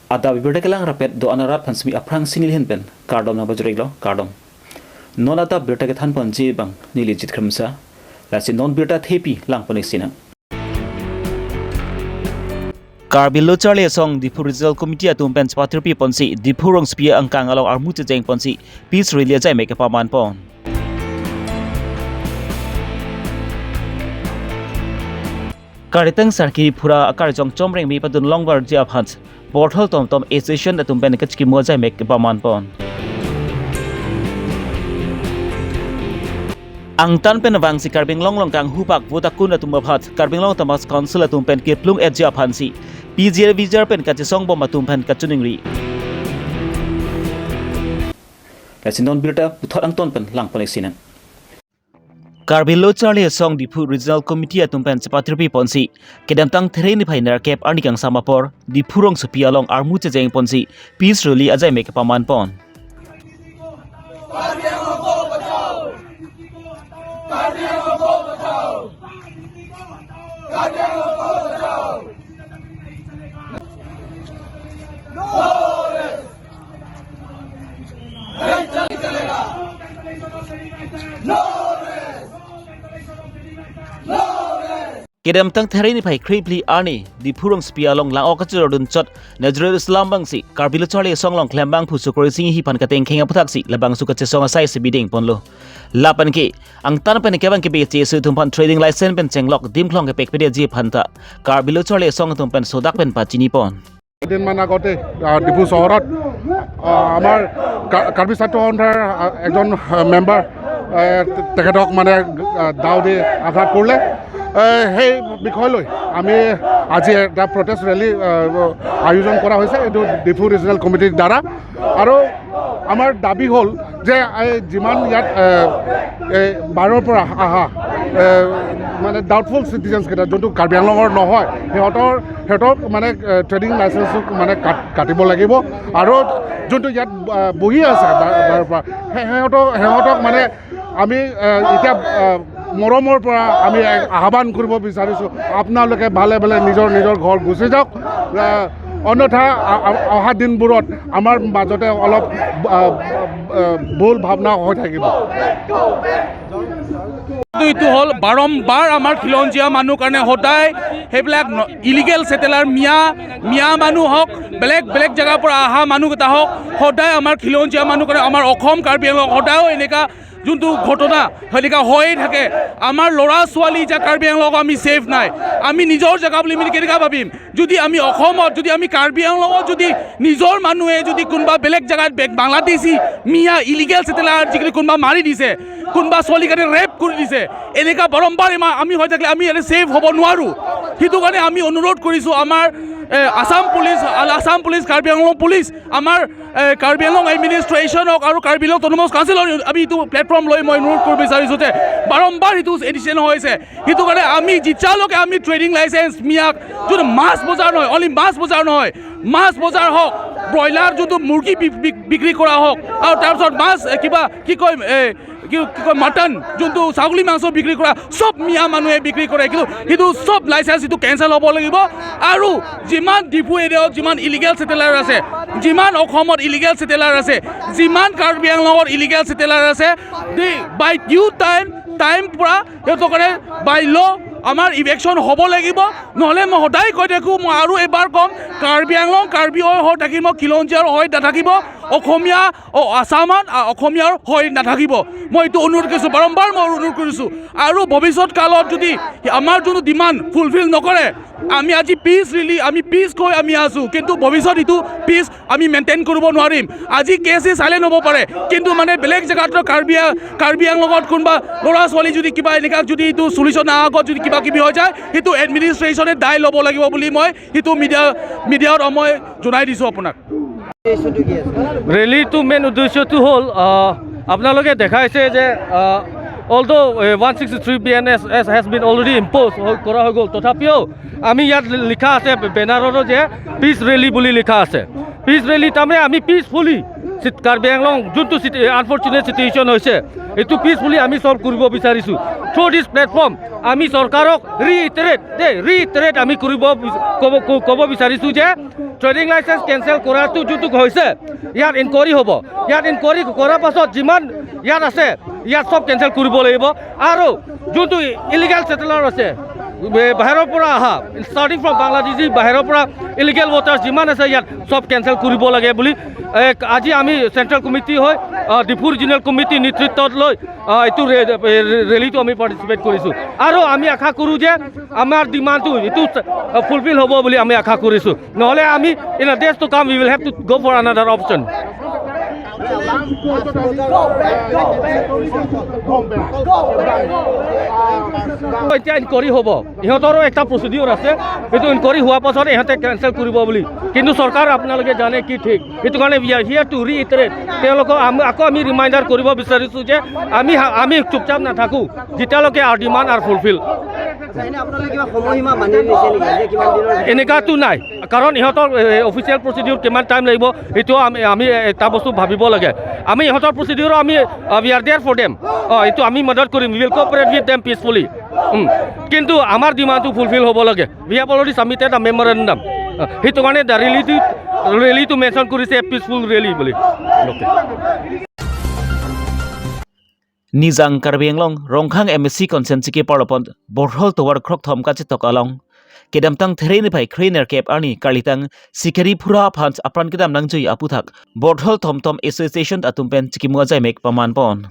ada Abirta kelang rapet do anarat pansmi aprang singil hin pen kardom na bajreglo kardom non ada Abirta ke than panji bang nili jit khamsa lasi non Abirta thepi lang panisina Karbi Longri song Dipu Regional Committee atum pen spatirpi ponsi Dipu rong spia angkang along armut jeng ponsi peace rally jai make paman pon Karitang sarki pura akar jong chomreng mi padun longbar jia phans porthol tom tom association atum pen kachki mo jai make paman pon Ang tan pen wang si Karbi Longri kang hupak votakun atum baphat Karbi Longri tamas council atum pen keplung edja phansi PGR Vijar pen kachisong bom atum pen kachuningri Lasinon Abirta puthot angton pen lang panisina Karbi Longri song Dipu Regional Committee atum pen sepatirpi ponsi kedam tang threi ni phainer kep arnikang samapor Dipu rong supia long armu jeng ponsi peace rally ajai make paman pon Kedam tang thari ni phai kripli ani Dipu rong spia long lang okachur dun chot Nazrul Islam bangsi Karbi Longri song long klambang phu sukori sing hi pan kateng khenga puthak si labang su kache song asai se biding ponlo lapan ke ang tan pen ke bang ke be che su thum pan trading license pen chenglok dim khlong ke pek pe ji phanta Karbi Longri song thum pen sodak pen pachini pon দিন মান আগতে depot চহৰত আমাৰ কাৰ্বি ছাত্ৰ সন্থাৰ একজন member তেখেতক মানে দাও দি আঘাত কৰিলে সেই বিষয় লৈ আমি আজি এটা প্ৰটেষ্ট ৰেলী আয়োজন কৰা হৈছে এইটো ডিপু ৰিজনেল কমিটিৰ দ্বাৰা আৰু আমাৰ দাবী হ'ল যে যিমান ইয়াত বাহিৰৰ পৰা আহা মানে ডাউটফুল চিটিজেন্স কেইটা যোনটো কাৰ্বি আংলঙৰ নহয় সিহঁতক মানে ট্ৰেডিং লাইচেন্সটো মানে কাটিব লাগিব আৰু যোনটো ইয়াত বহি আছে বাহিৰৰ পৰা সিহঁতক মানে আমি এতিয়া মৰমৰ পৰা আমি আহ্বান কৰিব বিচাৰিছোঁ আপোনালোকে ভালে ভালে নিজৰ ঘৰ গুচি যাওক অন্যথা অহা দিনবোৰত আমাৰ মাজতে অলপ ভুল ভাৱনা হৈ থাকিব এইটো হ'ল বাৰম্বাৰ আমাৰ খিলঞ্জীয়া মানুহ কাৰণে সদায় সেইবিলাক ইলিগেল সেটেলাৰ মিয়া মানুহ হওক বেলেগ জেগাৰ পৰা অহা মানুহকেইটা হওক সদায় আমাৰ খিলঞ্জীয়া মানুহ কাৰণে আমাৰ অসম কাৰ্বি আংলং সদায় এনেকুৱা যোনটো ঘটনা সেনেকুৱা হৈয়ে থাকে আমাৰ ল'ৰা ছোৱালী যে কাৰ্বি আংলঙক আমি ছেফ নাই আমি নিজৰ জেগা বুলি আমি কেনেকৈ ভাবিম যদি আমি অসমত যদি আমি কাৰ্বি আংলঙত যদি নিজৰ মানুহে যদি কোনোবা বেলেগ জেগাত বাংলাদেশী মিয়া ইলিগেল সেটেলাৰ যিখিনি কোনোবা মাৰি দিছে কোনোবা ছোৱালী কাৰণে ৰেপ কৰি দিছে এনেকুৱা বাৰম্বাৰ আমি হৈ থাকিলে আমি ইয়াতে ছেফ হ'ব নোৱাৰোঁ সেইটো কাৰণে আমি অনুৰোধ কৰিছোঁ আমাৰ আসাম পুলিচ কাৰ্বি আংলং পুলিচ আমাৰ কাৰ্বি আংলং এডমিনিষ্ট্ৰেশ্যনক আৰু কাৰ্বি আংলং অট'নমাছ কাউন্সিলৰ আমি এইটো প্লেটফৰ্ম লৈ মই অনুৰোধ কৰিব বিচাৰিছোঁ যে বাৰম্বাৰ এইটো এডিশ্যন হৈছে সেইটো কাৰণে আমি যেতিয়ালৈকে আমি ট্ৰেডিং লাইচেঞ্চ মিয়াক যোনটো মাছ বজাৰ নহয় অনলি মাছ বজাৰ নহয় মাছ বজাৰ হওক ব্ৰইলাৰ যোনটো মুৰ্গী বিক্ৰী কৰা হওক আৰু তাৰপিছত মাছ কি কয় মাটন যোনটো ছাগলী মাংস বিক্ৰী কৰা চব মিয়া মানুহে বিক্ৰী কৰে কিন্তু সেইটো চব লাইচেঞ্চ সেইটো কেঞ্চেল হ'ব লাগিব আৰু যিমান ডিপু এৰিয়াত যিমান ইলিগেল সেটেলাৰ আছে যিমান অসমত ইলিগেল সেটেলাৰ আছে যিমান কাৰ্বি আংলঙত ইলিগেল সেটেলাৰ আছে বাই ডিউ টাইম পৰা সিহঁতকে বাই ল আমাৰ ইভেকশ্যন হ'ব লাগিব নহ'লে মই সদায় কৈ থাকোঁ মই আৰু এবাৰ ক'ম কাৰ্বি আংলং কাৰ্বি হৈ থাকিব খিলঞ্জীয়াৰ হৈ নাথাকিব অসমীয়া আসামত অসমীয়াৰ হৈ নাথাকিব মই এইটো অনুৰোধ কৰিছোঁ বাৰম্বাৰ মই অনুৰোধ কৰিছোঁ আৰু ভৱিষ্যত কালত যদি আমাৰ যোনটো ডিমাণ্ড ফুলফিল নকৰে আমি আজি পিচ ৰিলি আমি পিচ কৈ আমি আছোঁ কিন্তু ভৱিষ্যত এইটো পিচ আমি মেইনটেইন কৰিব নোৱাৰিম আজি কেছ চাইলেণ্ট হ'ব পাৰে কিন্তু মানে বেলেগ জেগাত কাৰ্বি আংলঙত কোনোবা ল'ৰা ছোৱালী যদি কিবা এনেকুৱা যদি এইটো চলিউশ্যন আগত যদি কিবা কিবি হৈ যায় সেইটো এডমিনিষ্ট্ৰেশ্যনে দায় ল'ব লাগিব বুলি মই সেইটো মিডিয়াত মই জনাই দিছোঁ আপোনাক ৰেলীটো মেইন উদ্দেশ্যটো হ'ল আপোনালোকে দেখাইছে যে although 163 BNS has been already imposed কৰা হৈ গ'ল তথাপিও আমি ইয়াত লিখা আছে বেনাৰৰো যে পিচ ৰেলী বুলি লিখা আছে পিচ ৰেলী তাৰমানে আমি পিচফুলি কাৰ্বি আংলং যোনটো আনফৰ্চুনেট চিটুৱেশ্যন হৈছে এইটো পিছফুলি আমি সলভ কৰিব বিচাৰিছোঁ থ্ৰু দিছ প্লেটফৰ্ম আমি চৰকাৰক ৰিইটাৰেট আমি ক'ব বিচাৰিছোঁ যে ট্ৰেডিং লাইচেন্স কেঞ্চেল কৰাটো যোনটো হৈছে ইয়াত ইনকুৱাৰী হ'ব ইয়াত ইনকুৱাৰী কৰাৰ পাছত যিমান ইয়াত আছে ইয়াত চব কেঞ্চেল কৰিব লাগিব আৰু যোনটো ইলিগেল ছেটেলাৰ আছে বাহিৰৰ পৰা অহা ষ্টাৰ্টিং ফ্ৰম বাংলাদেশ বাহিৰৰ পৰা ইলিগেল ৱাটাৰ যিমান আছে ইয়াত চব কেঞ্চেল কৰিব লাগে বুলি আজি আমি চেণ্ট্ৰেল কমিটি হৈ ডিফু ৰিজনেল কমিটি নেতৃত্বত লৈ এইটো ৰেলীটো আমি পাৰ্টিচিপেট কৰিছোঁ আৰু আমি আশা কৰোঁ যে আমাৰ ডিমাণ্ডটো এইটো ফুলফিল হ'ব বুলি আমি আশা কৰিছোঁ নহ'লে আমি in a days to come we will have to গ' ফৰ আনাডাৰ অপশ্যন এতিয়া ইনকুৱাৰী হ'ব ইহঁতৰো এটা প্ৰচিডিউৰ আছে এইটো ইনকুৱাৰী হোৱাৰ পাছত ইহঁতে কেঞ্চেল কৰিব বুলি কিন্তু চৰকাৰ আপোনালোকে জানে কি ঠিক সেইটো কাৰণে উই আৰ হিয়াৰ টু ৰিইটাৰেট তেওঁলোকক আকৌ আমি ৰিমাইণ্ডাৰ কৰিব বিচাৰিছোঁ যে আমি চুপচাপ নাথাকোঁ যেতিয়ালৈকে our demand are fulfilled এনেকুৱাটো নাই কাৰণ ইহঁতৰ অফিচিয়েল প্ৰচিডিউৰ কিমান টাইম লাগিব সেইটো আমি এটা বস্তু ভাবিব লাগে আমি ইহঁতৰ প্ৰচিডিউৰ আমি we are there for them এইটো আমি মদত কৰিম we will cooperate with them peacefully কিন্তু আমাৰ ডিমাণ্ডটো ফুলফিল হ'ব লাগে we have already submitted a memorandum সেইটো কাৰণে ৰেলীটো মেনশ্যন কৰিছে পিছফুল ৰেলী বুলি Nizang Karbi Longri Rongkhang MSC Consensi Parlopon Borhol Towar Krok Thom Kachitok Along Kedamtang Terrain by Crainer Cape Arni Karlitang Sikari Pura Pans Apran Kedam Nangjui Aputhak Borhol Tom Tom Association Atumpen Chikimwazai Mek Paman Pon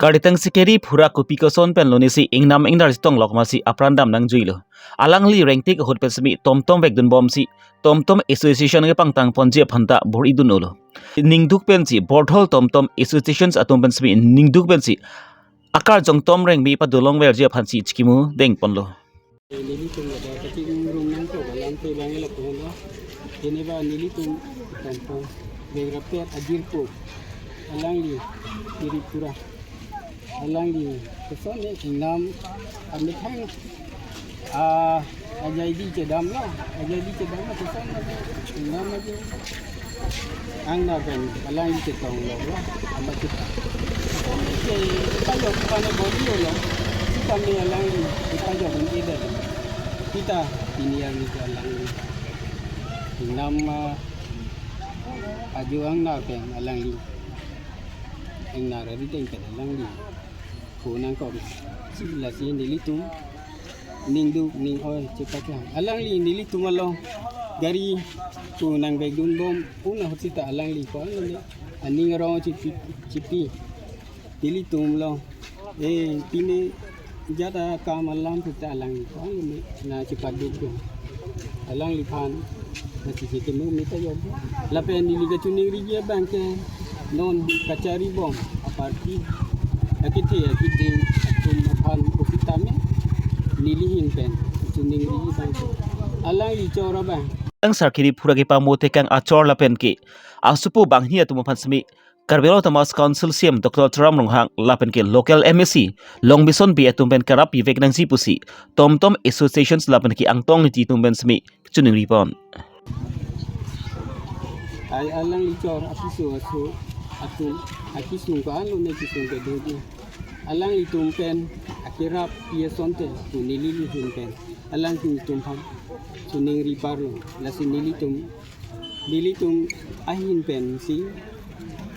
Karlitang Sikari Pura Kupikoson Penlonisi Ingnam Ingdar Stong Lokmasi Aprandam Nangjuilo Alangli Rengtik Hot Pesmi Tom Tom Vekdun Bomsi Tom Tom Association Pangtang Ponji Phanta Boridunulo Ningduk Pensi Borthol Tom Tom Associations Atumpensmi Ningduk Pensi Akar Jong Tom Reng Mi Padulong Verji Phansi Chikimu Deng Ponlo Alangli kesone inam amikang jadi cedam lah kesone inam aja angna ben alangli cetong lo amat kita kita pada bodi lo kita ni alangli kita ben ida kita ini yang ni alangli inam aju angna ben alangli ingna dari tingkat alangli nang ko sila si nilitum ningdu ning oi cepat alang li nilitum along gari tu nang begun bom una hotita alang li ko aning ro cipi nilitum lo tini jada kamalam puta alang li ko na cepat du alang li pan nasi sikemu mita yo lapen niliga tuning rija banke non kacari bom aparti Akiti atum apan ukitame nilihin pen tuning ri bang alang li chora bang Ang Sarkiri Pura Ki Pamote Kang Achor Lapen Ki Asupu Banghia Tumapansmi Karbelo Tamas Council Siem Dr. Tram Longhang Lapen Ki Local MSC Longbison Bi Atumpen Karap Yvek Nang Sipusi Tom Tom Associations Lapen Ki Angtong Ti Tumben Smi Chuning Ripon Ay alang li chora apiso atum akisung ko alo ne kisung ke doji alang itum pen akirap pia sonte tu nilili pen alang itum pam tuning riparu lasi nilitum ahin pen si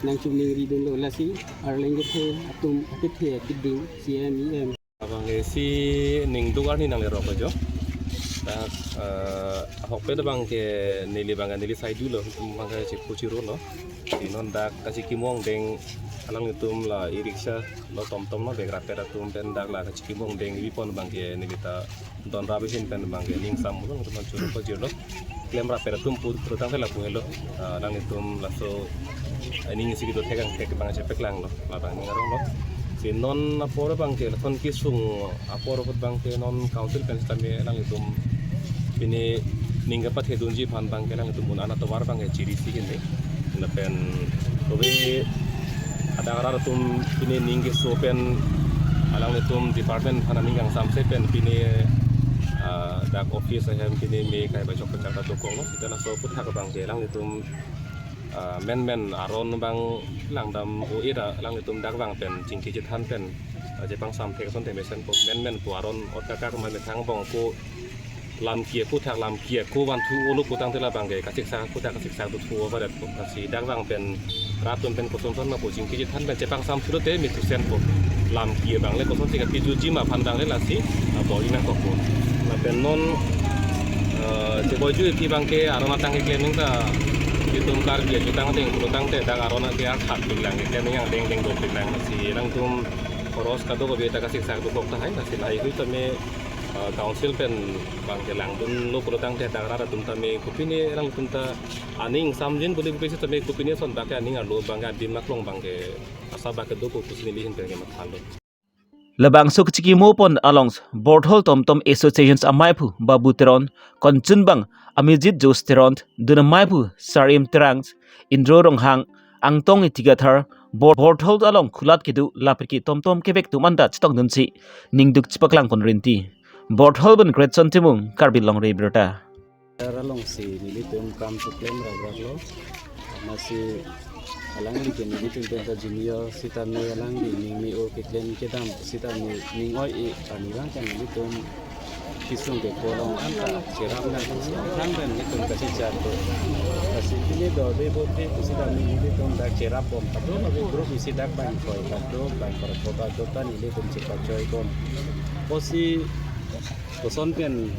nang tuning ridun lo lasi arlengete atum akete kiding CMEM abang si ningduk arni nang lero jo tak hokpe da bang ke nili sai dulu bang ke cipu lo inon dak kasih kimong deng alang itum la iriksa lo tom lo deng rapera tum den dak la kasih kimong deng wipon bang ke nilita don rabisin pen bang ke ning sam lo untuk mencuri ko jiro klem rapera tum put terutang la puhelo alang itum la so ning sigido tegang tek bang cepek lang lo la bang ngarong lo si non aporo bang ke ton kisung aporo bang ke non council pen stame alang itum ini ningga pat hedunji pan bang ke alang itum bun ana tawar bang ke ciri sikini napen tobe ada arar tum ini ningge sopen alang nitum department phanami gang samse pen pini dak office hem pini me kai ba chok pecak ta kong sita na so putha ka bang je lang nitum men aron bang lang dam o ira lang nitum dak bang pen jingki jithan pen je bang sam thek son te mesen po men pu aron ot ka ka ma me thang bong ko lam kia ku thak lam kia ku wan thu ulu ku tang tela bang ge ka siksa ku thak ka siksa tu thu ba dat ka si dak bang pen ratun pen ko son ma po jingki jithan pen je bang sam thu te mi tu sen po lam kia bang le ko son ti ka pi ju ji ma phan bang le la si bo ina ko ko na pen non je bo ju ti bang ke arona tang ke klen ta tum kar bia ju tang teng ku tang te dang arona ke ar khat pin lang ke ne yang deng do pin lang si lang tum poros ka do ko be ta ka siksa tu ko ta hai na si lai hu ta me council pen bang ke lang dun lo ko tang te dang ra tum ta me ku pini lang tum ta aning samjin boleh be se ta me ku pini son ba ke aning ar lo bang ga dim mak long bang ke asa ba ke do ko kusni li hin pe ke ma thalo Labang suk chiki mopon alongs Borthol Tom Associations amaipu babu teron konchun bang amijit jos teron duna maipu sarim terangs indro ronghang angtong itigathar Borthol along khulat kidu lapiki tom kebek tumanda chitong dunsi ningduk chipaklang konrinti Borthol ban great sontimung Karbi Longri Abirta Ralong si nilitum kam tu claim raglo masih alang di kini nilitum tenta junior sita me alang di mi o ke claim ke dam sita me ningoi e anirang kan nilitum kisung ke kolong anta cerap na kan ben nilitum kasih jatuh kasih ini do be bote sita me nilitum dak cerap bom padro be grup isi dak ban koi padro ban kota kota nilitum cepat joy kon posi koson pen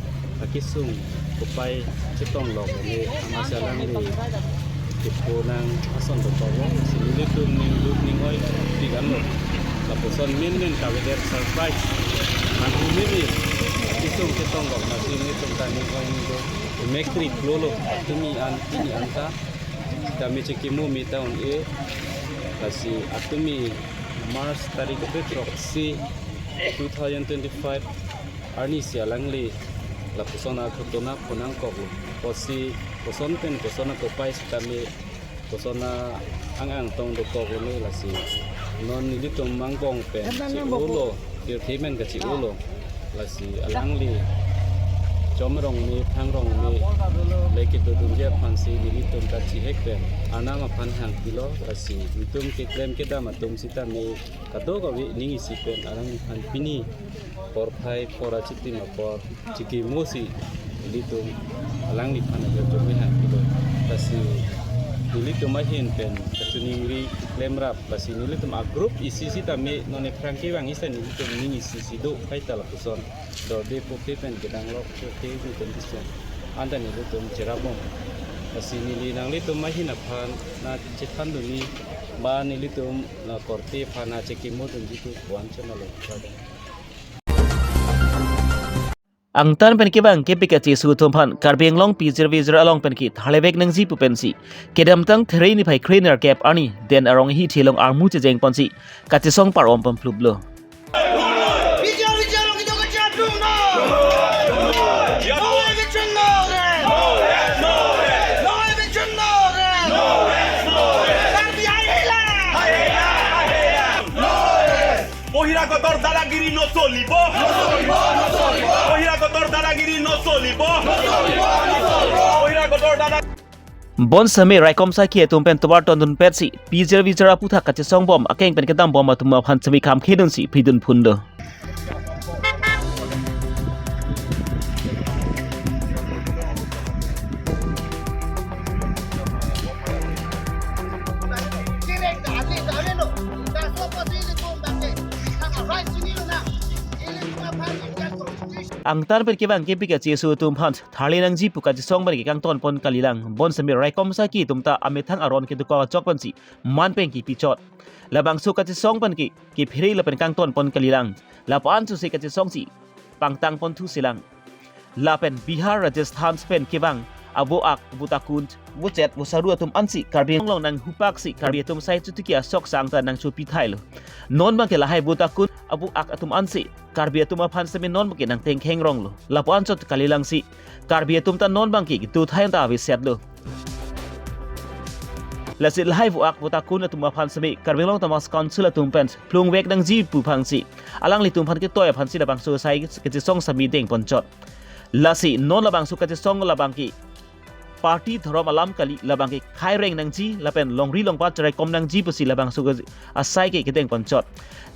akisung kupai citong log ni amasalang ni kipunang ason to tawo sini tu ning oi tigan lo lapuson min kaweder surprise man umimi kisung citong log na sini tu tani oi ni do mekri klolo tumi ini anta kami cekimu mi tahun e kasi atumi Mars tarik betrok si 2025 arni sialangli la persona kutuna punang kok posi person pen persona kopai kami persona ang tong do kok ni la si non ni tum mangbong pen si ulo dir themen ka si ulo la si alangli jomrong ni phangrong ni lekit do dum je phan si ni tum ka chi hek pen ana ma phan hang kilo la si tum ke klem ke da ma tum sita ni kado ka wi ningi si pen alang phan pini por phai pora chiti ma por chiki mosi litum alang ni phana jo jo han kilo kasi litum ma hin pen kasuning ri lemrap kasi litum a group isi sita me none franki bang isa ni litum ningi si do kai tala kuson do de po pen gedang lok ke ni condition anda ni litum cerabong kasi ni nang litum ma hin aphan na chithan du ni ba ni litum na korte phana cheki mo dun jitu wan channel ang tan pen ke bang ke pikati su thompan Karbi Long pizir along pen ki thalebek nang ji pu pensi kedam tang threi ni phai trainer cap ani den arong hi thilong armu che jeng ponsi kati song parom pam plublo Ohira kotor daragiri no solibo. Ohira kotor daragiri no solibo. Ohira kotor daragiri Bon same raikom sa ki tum pen tobar ton dun petsi pizir aputha kati song bom akeng pen kedam bom atuma phan sami kam khedun si pidun phundo ang tan per kebang ke pika che su tum phan thali nang ji puka ji song bar ki kang ton pon kalilang bon sami raikom sa ki tumta amethang aron ke duka chok pan si man pen ki pichot labang su ka ji song pan ki phirei la pen kang ton pon kalilang la pan su se ka ji song si pangtang pon thu silang la pen Bihar Rajasthan pen kebang abo ak butakunt buchet busaru atum ansi Karbi long nang hupak si Karbi atum sai chutukia sok sang ta nang chu pi thailo non bang ke la hai butakun abu ak atum ansi Karbi atum aphan sami non bang ke nang teng kheng rong lo lapan chot kalilang si Karbi atum ta non bang ki tu thain ta vi set lo la si live ak buta kun la tumma phan sami Karbi Long Tamas Council la tum pen plung wek dang ji pu phang si alang li tum phan ki toy phan si la bang su sai ki chi song sami ding pon chot la si non la bang su ka chi song la bang ki party thorom alam kali la bang ki khai reng nang ji la pen longri longpa charai kom nang ji pu si la bang su ka asai ki ding pon chot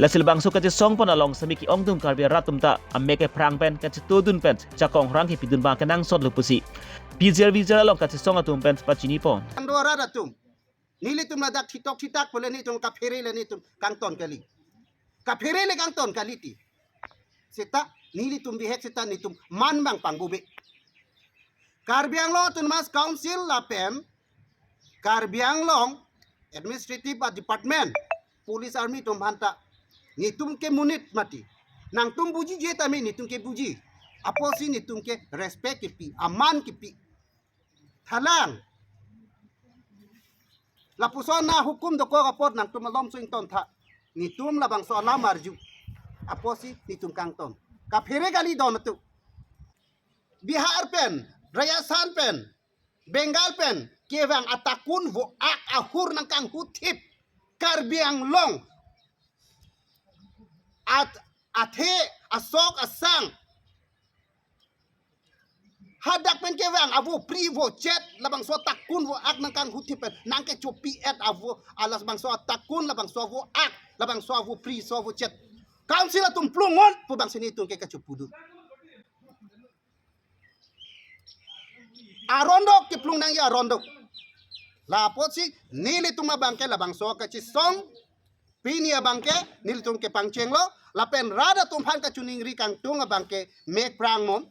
la sil bang su ka chi song pon along sami ki ong tum Karbi ratum ta amme ke prang pen ka chi to dun pen cha kong rang ki pidun ba ka nang sot lu pu si pijer along ka chi song atum pen pa chini pon Andora datum nili tum nadak titak pole ni tum kaphere le ni tum kangton kali kaphere le kangton kali ti seta nili tum bihek seta ni tum man bang panggube Karbi Anglong Autonomous Council la pen Karbi Anglong Administrative Department Police Army tum hanta ni tum ke munit mati nang tum buji je tami ni tum ke buji aposi ni tum ke respect ke pi aman ke pi thalang la puson na hukum do ko kapot nang tum lom swing ton tha ni tum la bang so la marju aposi ni tum kang ton ka phere gali don tu Bihar pen Rayasan pen Bengal pen kewang atakun vo ak ahur nang kang hutip Karbi Anglong athe asok asang hadak pen kewang avo pri vo chat labang so takun vo ak nang kang hutip pen nang ke chopi et avo alas bang so takun labang so vo ak labang so avo pri so vo chat council atum plungon pu bang sini tung ke kachupudu arondok ke plung nang ya arondok la posi nili tuma bangke labang so ka song pini abangke nili tung ke pangcheng lo la pen rada tum han ka chuning ri kang tung abangke mek prang mon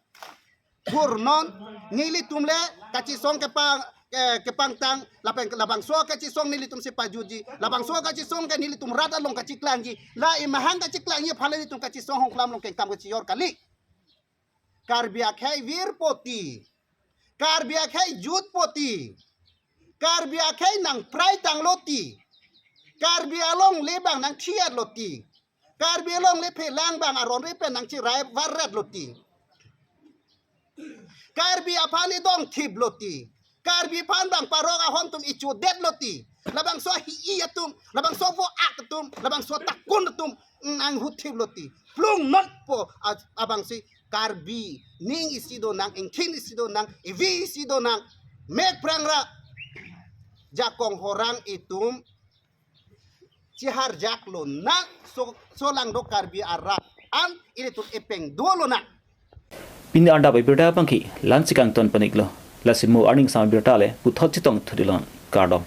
pur non nili tumle ka song ke pangtang la pen labang so ka song nili tum se pajuji labang so ka song ka nili tum rada long ka klangji la imahang ka klangji phale tum ka song hong klam long ke tam ka yor kali Karbi akhai vir poti Karbi akhai jut poti Karbi akhai nang prai tang loti Karbi along lebang nang khiat loti Karbi along le phe lang bang aron re pen nang chi rai varat loti Karbi apani dong thib loti Karbi pan bang parok ahon tum ichu det loti labang so hi atum labang so vo atum labang so takun tum nang huthib loti plung not po abang si Karbi ning isido nang engkin isido nang evi isido nang mek prangra jakong horang itum cihar jaklo nang so lang do Karbi arak an ini tum epeng dolo nang pin anda bai birda bangki lanchi kang ton paniklo lasimu earning sam birta le puthot chitong thudilon kardom